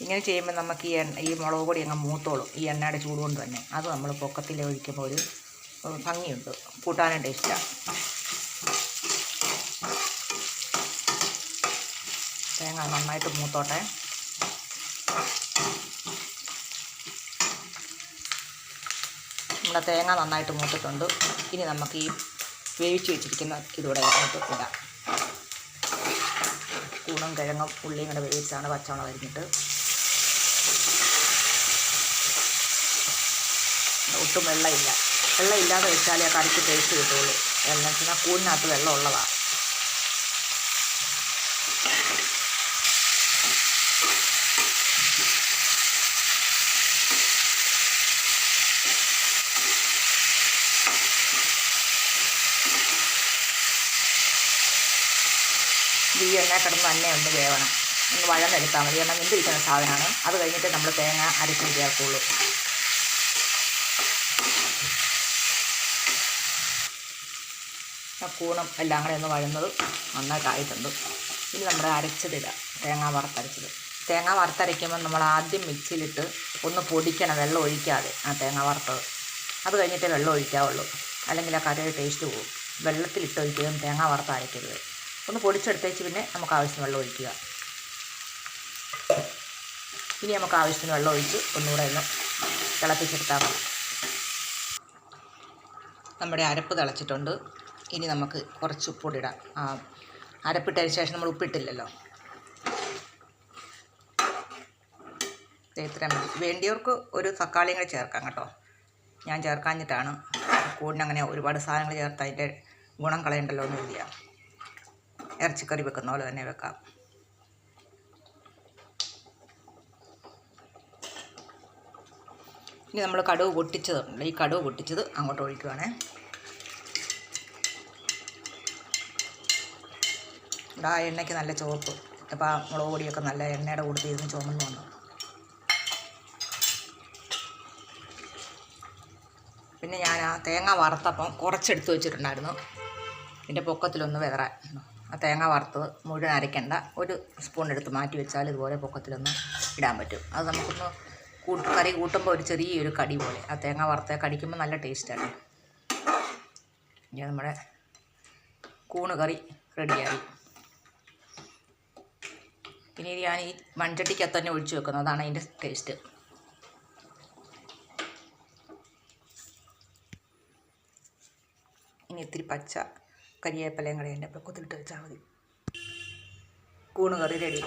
ഇങ്ങനെ ചെയ്യുമ്പോൾ നമുക്ക് ഈ മുളക് പൊടി അങ്ങ് മൂത്തോളും, ഈ എണ്ണയുടെ ചൂട് കൊണ്ട് തന്നെ. അത് നമ്മൾ പൊക്കത്തിൽ ഒഴിക്കുമ്പോൾ ഒരു ഭംഗിയുണ്ട്, കൂട്ടാനും ടേസ്റ്റാണ്. തേങ്ങ നന്നായിട്ട് മൂത്തോട്ടെ. നമ്മുടെ തേങ്ങ നന്നായിട്ട് മൂത്തിട്ടുണ്ട്. ഇനി നമുക്ക് ഈ വേവിച്ച് വെച്ചിരിക്കുന്ന ഇതൂടെ അങ്ങോട്ട് ഇടാം. കൂണും കിഴങ്ങും ഉള്ളിയും കൂടെ വേവിച്ചാണ് പച്ചവെള്ളം അരിഞ്ഞിട്ട്. ഒട്ടും വെള്ളമില്ല. വെള്ളമില്ലാതെ വെച്ചാലേ കറിക്ക് ടേസ്റ്റ് കിട്ടുള്ളൂ. എന്ന് വെച്ചാൽ കൂടിനകത്ത് വെള്ളം ഉള്ളതാണ്. ഈ എണ്ണ കിടന്ന് തന്നെ ഒന്ന് വേവണം, ഒന്ന് വഴന്നെടുത്താൽ മതി. എണ്ണ വെന്തിരിക്കുന്ന സാധനമാണ്. അത് കഴിഞ്ഞിട്ട് നമ്മൾ തേങ്ങ അരച്ച് ചേർക്കുള്ളൂ. കൂണും എല്ലാം കൂടെ ഒന്ന് വഴന്നത് നന്നായിട്ടായിട്ടുണ്ട്. ഇനി നമ്മുടെ അരച്ചതിടുക, തേങ്ങ വറുത്തരച്ചത്. തേങ്ങ വറുത്തരയ്ക്കുമ്പോൾ നമ്മൾ ആദ്യം മിക്സിയിലിട്ട് ഒന്ന് പൊടിക്കണം, വെള്ളം ഒഴിക്കാതെ. ആ തേങ്ങ വറുത്തത് അത് കഴിഞ്ഞിട്ടേ വെള്ളം ഒഴിക്കാവുള്ളൂ, അല്ലെങ്കിൽ ആ കറിയുടെ ടേസ്റ്റ് പോകും. വെള്ളത്തിലിട്ട് ഒഴിക്കുകയും തേങ്ങ വറുത്ത് അരയ്ക്കരുത്. ഒന്ന് പൊടിച്ചെടുത്തേച്ച് പിന്നെ നമുക്ക് ആവശ്യത്തിന് വെള്ളം ഒഴിക്കുക. ഇനി നമുക്ക് ആവശ്യത്തിന് വെള്ളം ഒഴിച്ച് ഒന്നുകൂടെ ഒന്ന് തിളപ്പിച്ചെടുത്താൽ മതി. നമ്മുടെ അരപ്പ് തിളച്ചിട്ടുണ്ട്. ഇനി നമുക്ക് കുറച്ച് ഉപ്പൊടി ഇടാം. അരപ്പിട്ടതിന് ശേഷം നമ്മൾ ഉപ്പിട്ടില്ലല്ലോ. ഇത്രയും മതി. വേണ്ടിയവർക്ക് ഒരു തക്കാളിയും കൂടെ ചേർക്കാം കേട്ടോ. ഞാൻ ചേർക്കാഞ്ഞിട്ടാണ്. കൂടിനങ്ങനെ ഒരുപാട് സാധനങ്ങൾ ചേർത്ത് അതിൻ്റെ ഗുണം കളയണ്ടല്ലോ എന്ന് എഴുതിയ. ഇറച്ചിക്കറി വെക്കുന്ന പോലെ തന്നെ വെക്കാം. ഇനി നമ്മൾ കടുക് പൊട്ടിച്ചതുണ്ട്. ഈ കടുക് പൊട്ടിച്ചത് അങ്ങോട്ട് ഒഴിക്കുവാണേ. ഇവിടെ ആ എണ്ണയ്ക്ക് നല്ല ചുവപ്പ്. അപ്പോൾ ആ മുളക് പൊടിയൊക്കെ നല്ല എണ്ണയുടെ കൂടെ ഇരുന്ന് ചുമന്ന് വന്നു. പിന്നെ ഞാൻ ആ തേങ്ങ വറുത്തപ്പം കുറച്ചെടുത്ത് വെച്ചിട്ടുണ്ടായിരുന്നു. ഇതിൻ്റെ പൊക്കത്തിലൊന്ന് വിതറാൻ. ആ തേങ്ങ വറുത്തത് മുഴുവൻ അരയ്ക്കേണ്ട, ഒരു സ്പൂൺ എടുത്ത് മാറ്റി വെച്ചാൽ ഇതുപോലെ പൊക്കത്തിലൊന്ന് ഇടാൻ പറ്റും. അത് നമുക്കൊന്ന് കറി കൂട്ടുമ്പോൾ ഒരു ചെറിയൊരു കടി പോലെ. ആ തേങ്ങ വറുത്ത കടിക്കുമ്പോൾ നല്ല ടേസ്റ്റാണ്. ഇനി നമ്മുടെ കൂണ് കറി റെഡിയായി. ഇനി ഞാൻ ഈ മൺചട്ടിക്കകത്ത് തന്നെ ഒഴിച്ച് വെക്കുന്നത്, അതാണ് അതിൻ്റെ ടേസ്റ്റ്. ഇനി ഇത്തിരി പച്ച കരിവേപ്പിലയും കൂടെ എൻ്റെ പൊക്കത്തിലിട്ട് വെച്ചാൽ മതി. കൂണ് കറി റെഡി.